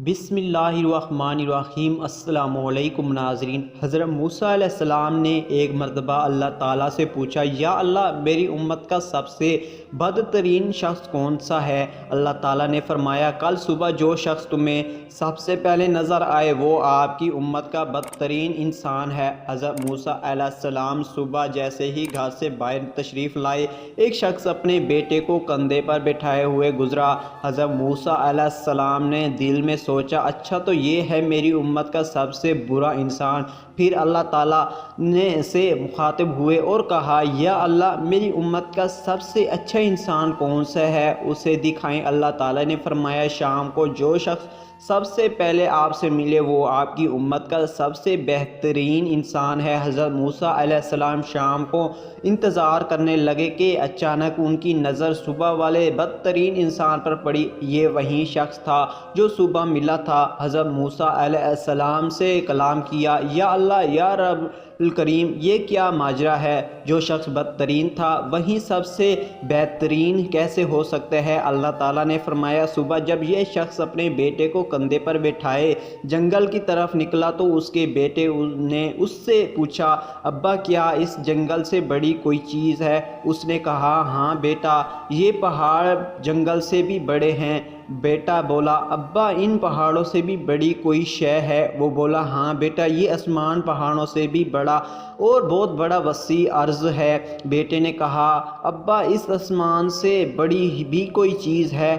بسم اللہ الرحمن الرحیم۔ السلام علیکم ناظرین۔ حضرت موسیٰ علیہ السلام نے ایک مرتبہ اللہ تعالیٰ سے پوچھا، یا اللہ میری امت کا سب سے بدترین شخص کون سا ہے؟ اللہ تعالیٰ نے فرمایا، کل صبح جو شخص تمہیں سب سے پہلے نظر آئے وہ آپ کی امت کا بدترین انسان ہے۔ حضرت موسیٰ علیہ السلام صبح جیسے ہی گھر سے باہر تشریف لائے، ایک شخص اپنے بیٹے کو کندھے پر بٹھائے ہوئے گزرا۔ حضرت موسیٰ علیہ السلام نے دل میں سوچا، اچھا تو یہ ہے میری امت کا سب سے برا انسان۔ پھر اللہ تعالیٰ سے مخاطب ہوئے اور کہا، یا اللہ میری امت کا سب سے اچھا انسان کون سا ہے، اسے دکھائیں۔ اللہ تعالیٰ نے فرمایا، شام کو جو شخص سب سے پہلے آپ سے ملے وہ آپ کی امت کا سب سے بہترین انسان ہے۔ حضرت موسیٰ علیہ السلام شام کو انتظار کرنے لگے کہ اچانک ان کی نظر صبح والے بدترین انسان پر پڑی۔ یہ وہی شخص تھا جو صبح ملا تھا۔ حضرت موسیٰ علیہ السلام سے کلام کیا، یا اللہ یا رب الکریم، یہ کیا ماجرا ہے؟ جو شخص بدترین تھا وہیں سب سے بہترین کیسے ہو سکتا ہے؟ اللہ تعالیٰ نے فرمایا، صبح جب یہ شخص اپنے بیٹے کو کندھے پر بٹھائے جنگل کی طرف نکلا تو اس کے بیٹے نے اس سے پوچھا، ابا کیا اس جنگل سے بڑی کوئی چیز ہے؟ اس نے کہا، ہاں بیٹا، یہ پہاڑ جنگل سے بھی بڑے ہیں۔ بیٹا بولا، ابا ان پہاڑوں سے بھی بڑی کوئی شے ہے؟ وہ بولا، ہاں بیٹا، یہ آسمان پہاڑوں سے بھی بڑا اور بہت بڑا وسیع عرض ہے۔ بیٹے نے کہا، ابا اس آسمان سے بڑی بھی کوئی چیز ہے؟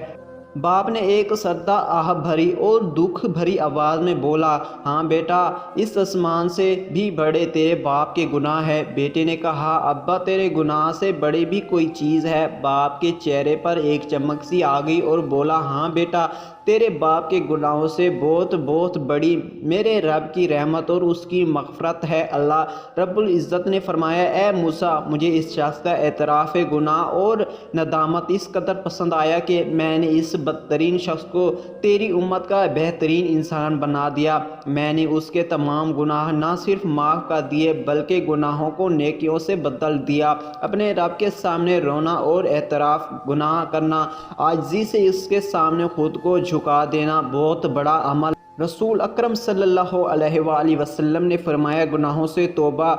باپ نے ایک سردہ آہ بھری اور دکھ بھری آواز میں بولا، ہاں بیٹا، اس آسمان سے بھی بڑے تیرے باپ کے گناہ ہے۔ بیٹے نے کہا، ابا تیرے گناہ سے بڑی بھی کوئی چیز ہے؟ باپ کے چہرے پر ایک چمک سی آ گئی اور بولا، ہاں بیٹا، تیرے باپ کے گناہوں سے بہت بڑی میرے رب کی رحمت اور اس کی مغفرت ہے۔ اللہ رب العزت نے فرمایا، اے موسیٰ، مجھے اس شخص کا اعتراف گناہ اور ندامت اس قدر پسند آیا کہ میں نے اس بدترین شخص کو تیری امت کا بہترین انسان بنا دیا۔ میں نے اس کے تمام گناہ نہ صرف معاف کر دیے بلکہ گناہوں کو نیکیوں سے بدل دیا۔ اپنے رب کے سامنے رونا اور اعتراف گناہ کرنا، عاجزی سے اس کے سامنے خود کو جھکا دینا بہت بڑا عمل۔ رسول اکرم صلی اللہ علیہ وآلہ وسلم نے فرمایا، گناہوں سے توبہ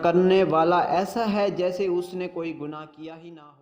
کرنے والا ایسا ہے جیسے اس نے کوئی گناہ کیا ہی نہ ہو۔